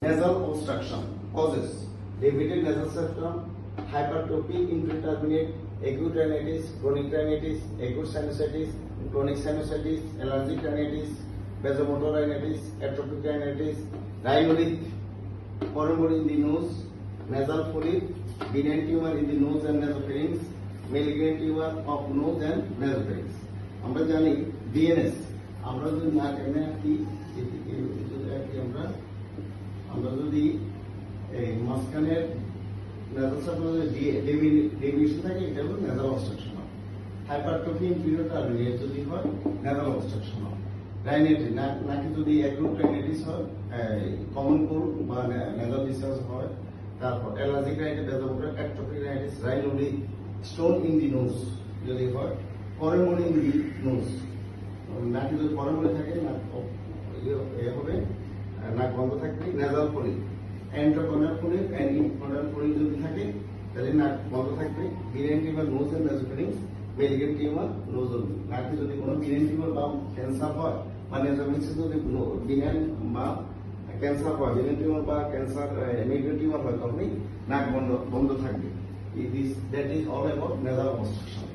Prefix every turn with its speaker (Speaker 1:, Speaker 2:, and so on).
Speaker 1: Nasal obstruction causes deviated nasal septum, hypertrophy, indeterminate, acute rhinitis, chronic rhinitis, acute sinusitis, chronic sinusitis, allergic rhinitis, vasomotor rhinitis, atrophic rhinitis, rhinolith, coronary in the nose, nasal polyp, benign tumor in the nose and nasopharynx, malignant tumor of nose and nasopharynx. আমরা জানি DNS আমরা যদি না টেনে রাখি আমরা যদি এই মাঝখানের nasal septum ডেভিয়েশন থাকে এটা হলো nasal obstruction হয়। হাইপারট্রফি ইনফিরিয়র টার্মিনাল যদি হয় nasal obstruction হয়। রাইনাইটিস নাকি যদি অ্যাকুট রাইনাইটিস হয় কমন কোল্ড বা nasal ডিসচার্জ হয়। তারপর allergic rhinitis, vasomotor atrophic rhinitis, rhinolith, stone in the nose যদি হয়, coronary in the nose নাকি যদি coronary থাকে না হবে নাক বন্ধ থাকবে, nasal polyp, endocorneal polyp and intracorneal polyp যদি থাকে তাহলে নাক বন্ধ থাকবে, benign tumor nose and nasopharynx, malignant tumor nose only। নাকি যদি কোনো benign tumor বা ক্যান্সার হয় বা nasopharynx যদি benign বা ক্যান্সার হয়, benign tumor বা ক্যান্সার malignant tumor হয় তখনই নাক বন্ধ থাকবে। That is all about nasal obstruction.